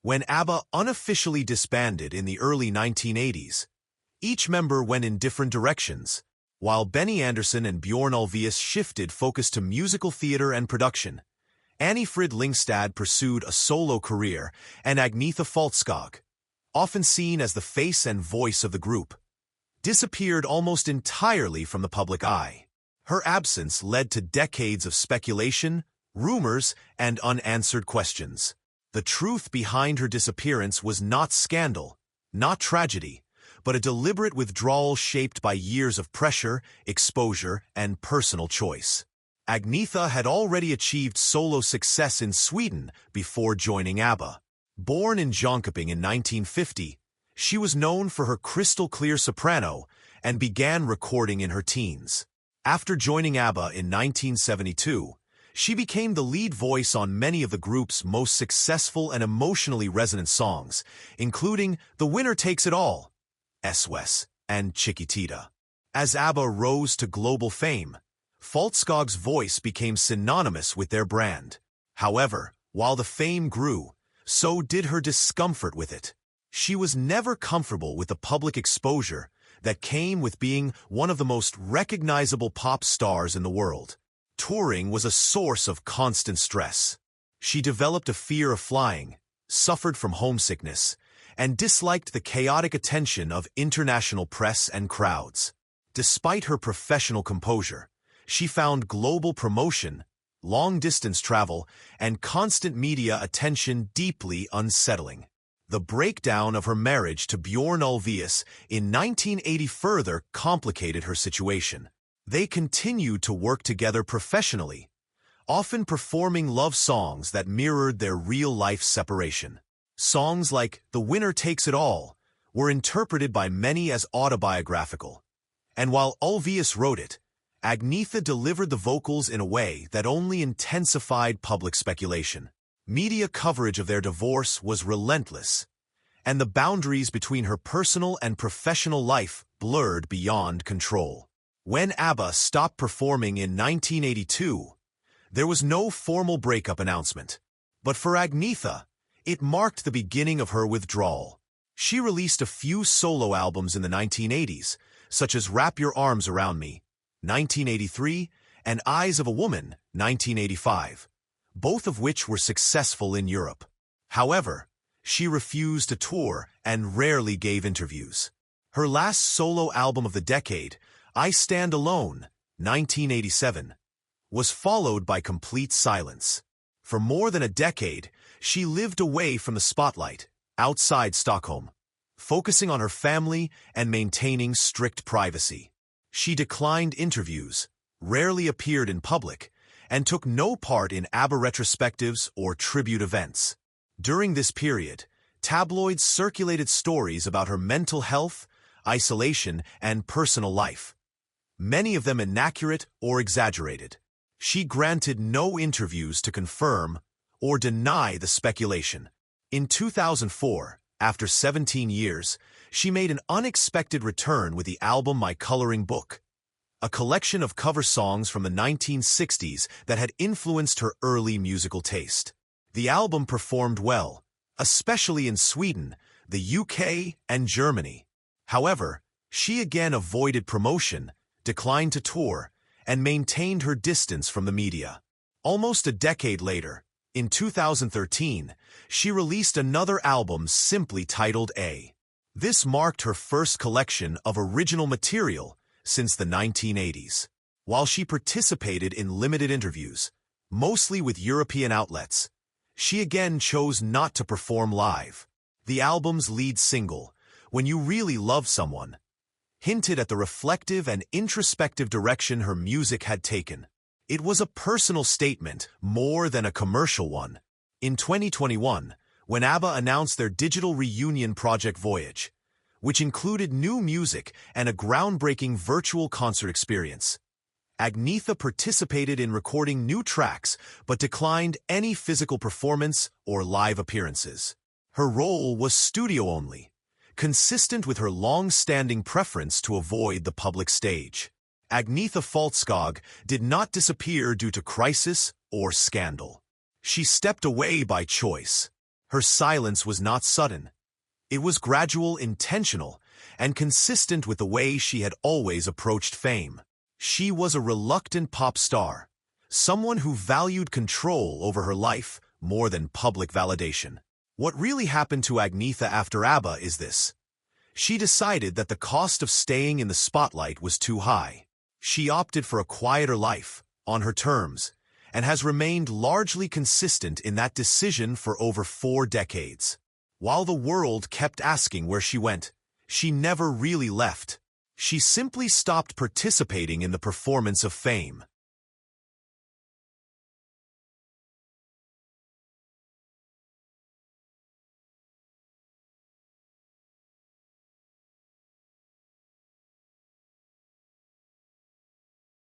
When ABBA unofficially disbanded in the early 1980s, each member went in different directions, while Benny Andersson and Bjorn Ulvaeus shifted focus to musical theater and production. Annie Frid Lyngstad pursued a solo career, and Agnetha Faltskog, often seen as the face and voice of the group, disappeared almost entirely from the public eye. Her absence led to decades of speculation, rumors, and unanswered questions. The truth behind her disappearance was not scandal, not tragedy, but a deliberate withdrawal shaped by years of pressure, exposure, and personal choice. Agnetha had already achieved solo success in Sweden before joining ABBA. Born in Jönköping in 1950, she was known for her crystal-clear soprano and began recording in her teens. After joining ABBA in 1972, she became the lead voice on many of the group's most successful and emotionally resonant songs, including The Winner Takes It All, SOS, and Chiquitita. As ABBA rose to global fame, Faltskog's voice became synonymous with their brand. However, while the fame grew, so did her discomfort with it. She was never comfortable with the public exposure that came with being one of the most recognizable pop stars in the world. Touring was a source of constant stress. She developed a fear of flying, suffered from homesickness, and disliked the chaotic attention of international press and crowds. Despite her professional composure, she found global promotion, long-distance travel, and constant media attention deeply unsettling. The breakdown of her marriage to Bjorn Ulvaeus in 1980 further complicated her situation. They continued to work together professionally, often performing love songs that mirrored their real-life separation. Songs like The Winner Takes It All were interpreted by many as autobiographical, and while Ulvaeus wrote it, Agnetha delivered the vocals in a way that only intensified public speculation. Media coverage of their divorce was relentless, and the boundaries between her personal and professional life blurred beyond control. When ABBA stopped performing in 1982, there was no formal breakup announcement. But for Agnetha, it marked the beginning of her withdrawal. She released a few solo albums in the 1980s, such as Wrap Your Arms Around Me, 1983, and Eyes of a Woman, 1985, both of which were successful in Europe. However, she refused to tour and rarely gave interviews. Her last solo album of the decade, I Stand Alone, 1987, was followed by complete silence. For more than a decade, she lived away from the spotlight, outside Stockholm, focusing on her family and maintaining strict privacy. She declined interviews, rarely appeared in public, and took no part in ABBA retrospectives or tribute events. During this period, tabloids circulated stories about her mental health, isolation, and personal life, many of them inaccurate or exaggerated. She granted no interviews to confirm or deny the speculation. In 2004, after 17 years, she made an unexpected return with the album My Coloring Book, a collection of cover songs from the 1960s that had influenced her early musical taste. The album performed well, especially in Sweden, the UK, and Germany. However, she again avoided promotion, declined to tour, and maintained her distance from the media. Almost a decade later, in 2013, she released another album simply titled A. This marked her first collection of original material since the 1980s. While she participated in limited interviews, mostly with European outlets, she again chose not to perform live. The album's lead single, When You Really Love Someone, hinted at the reflective and introspective direction her music had taken. It was a personal statement more than a commercial one. In 2021, when ABBA announced their digital reunion project Voyage, which included new music and a groundbreaking virtual concert experience, Agnetha participated in recording new tracks but declined any physical performance or live appearances. Her role was studio only, consistent with her long-standing preference to avoid the public stage. Agnetha Faltskog did not disappear due to crisis or scandal. She stepped away by choice. Her silence was not sudden. It was gradual, intentional, and consistent with the way she had always approached fame. She was a reluctant pop star, someone who valued control over her life more than public validation. What really happened to Agnetha after ABBA is this. She decided that the cost of staying in the spotlight was too high. She opted for a quieter life, on her terms, and has remained largely consistent in that decision for over 4 decades. While the world kept asking where she went, she never really left. She simply stopped participating in the performance of fame.